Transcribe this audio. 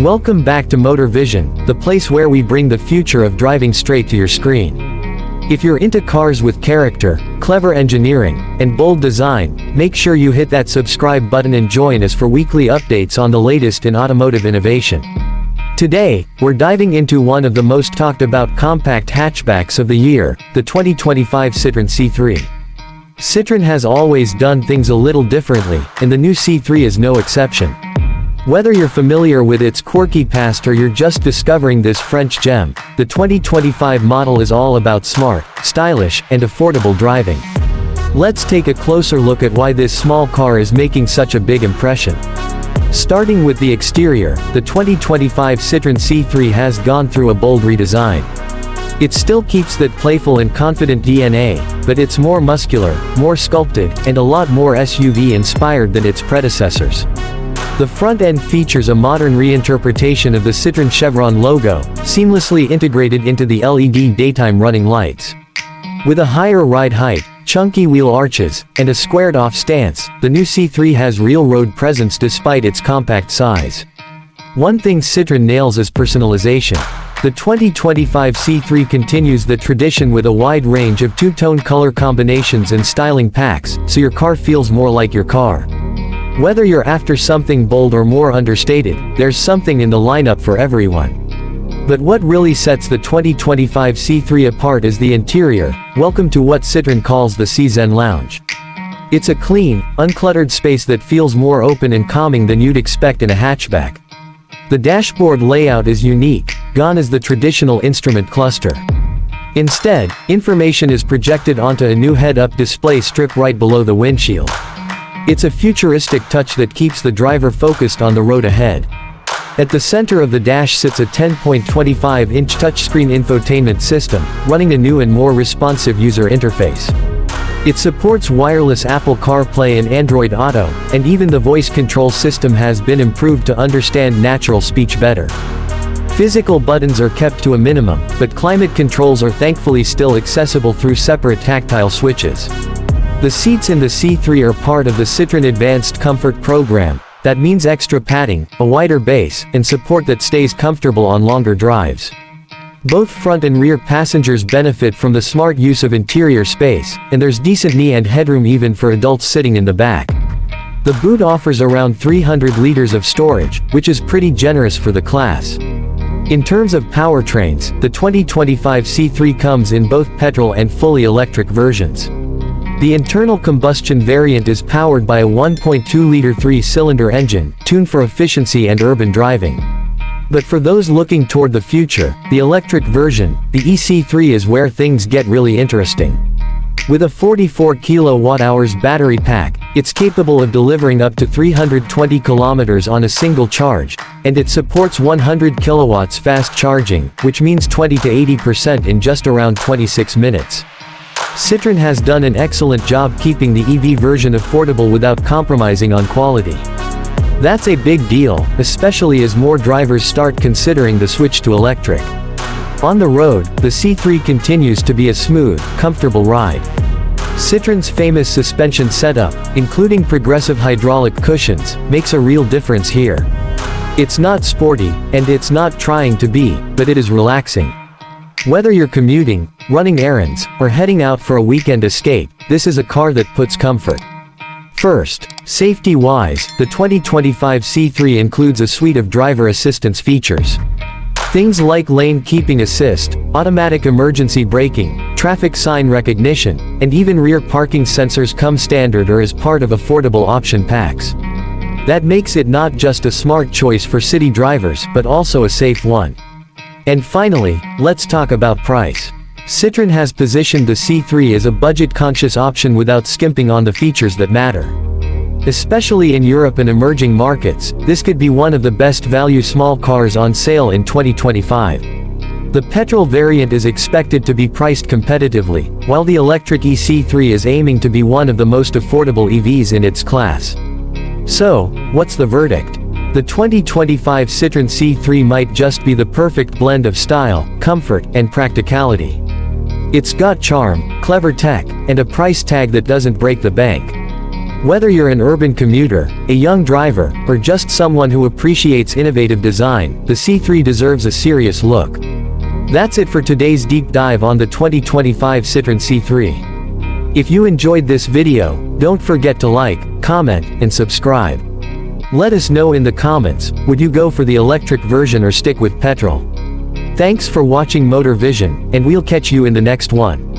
Welcome back to Motor Vision, the place where we bring the future of driving straight to your screen. If you're into cars with character, clever engineering, and bold design, make sure you hit that subscribe button and join us for weekly updates on the latest in automotive innovation. Today, we're diving into one of the most talked about compact hatchbacks of the year, the 2025 Citroen C3. Citroen has always done things a little differently, and the new C3 is no exception. Whether you're familiar with its quirky past or you're just discovering this French gem, the 2025 model is all about smart, stylish, and affordable driving. Let's take a closer look at why this small car is making such a big impression. Starting with the exterior, the 2025 Citroen C3 has gone through a bold redesign. It still keeps that playful and confident DNA, but it's more muscular, more sculpted, and a lot more SUV-inspired than its predecessors. The front end features a modern reinterpretation of the Citroen Chevron logo, seamlessly integrated into the LED daytime running lights. With a higher ride height, chunky wheel arches, and a squared-off stance, the new C3 has real road presence despite its compact size. One thing Citroen nails is personalization. The 2025 C3 continues the tradition with a wide range of two-tone color combinations and styling packs, so your car feels more like your car. Whether you're after something bold or more understated, there's something in the lineup for everyone. But what really sets the 2025 C3 apart is the interior. Welcome to what Citroen calls the C-Zen Lounge. It's a clean, uncluttered space that feels more open and calming than you'd expect in a hatchback. The dashboard layout is unique, gone is the traditional instrument cluster. Instead, information is projected onto a new head-up display strip right below the windshield. It's a futuristic touch that keeps the driver focused on the road ahead. At the center of the dash sits a 10.25-inch touchscreen infotainment system, running a new and more responsive user interface. It supports wireless Apple CarPlay and Android Auto, and even the voice control system has been improved to understand natural speech better. Physical buttons are kept to a minimum, but climate controls are thankfully still accessible through separate tactile switches. The seats in the C3 are part of the Citroen Advanced Comfort program. That means extra padding, a wider base, and support that stays comfortable on longer drives. Both front and rear passengers benefit from the smart use of interior space, and there's decent knee and headroom even for adults sitting in the back. The boot offers around 300 liters of storage, which is pretty generous for the class. In terms of powertrains, the 2025 C3 comes in both petrol and fully electric versions. The internal combustion variant is powered by a 1.2-liter 3-cylinder engine, tuned for efficiency and urban driving. But for those looking toward the future, the electric version, the EC3 is where things get really interesting. With a 44 kWh battery pack, it's capable of delivering up to 320 kilometers on a single charge, and it supports 100 kilowatts fast charging, which means 20 to 80% in just around 26 minutes. Citroen has done an excellent job keeping the EV version affordable without compromising on quality. That's a big deal, especially as more drivers start considering the switch to electric. On the road, the C3 continues to be a smooth, comfortable ride. Citroen's famous suspension setup, including progressive hydraulic cushions, makes a real difference here. It's not sporty, and it's not trying to be, but it is relaxing. Whether you're commuting, running errands, or heading out for a weekend escape, this is a car that puts comfort first. Safety-wise, the 2025 C3 includes a suite of driver assistance features. Things like lane keeping assist, automatic emergency braking, traffic sign recognition, and even rear parking sensors come standard or as part of affordable option packs. That makes it not just a smart choice for city drivers, but also a safe one. And finally, let's talk about price. Citroen has positioned the C3 as a budget-conscious option without skimping on the features that matter. Especially in Europe and emerging markets, this could be one of the best value small cars on sale in 2025. The petrol variant is expected to be priced competitively, while the electric EC3 is aiming to be one of the most affordable EVs in its class. So, what's the verdict? The 2025 Citroen C3 might just be the perfect blend of style, comfort, and practicality. It's got charm, clever tech, and a price tag that doesn't break the bank. Whether you're an urban commuter, a young driver, or just someone who appreciates innovative design, the C3 deserves a serious look. That's it for today's deep dive on the 2025 Citroen C3. If you enjoyed this video, don't forget to like, comment, and subscribe. Let us know in the comments, would you go for the electric version or stick with petrol? Thanks for watching Motor Vision, and we'll catch you in the next one.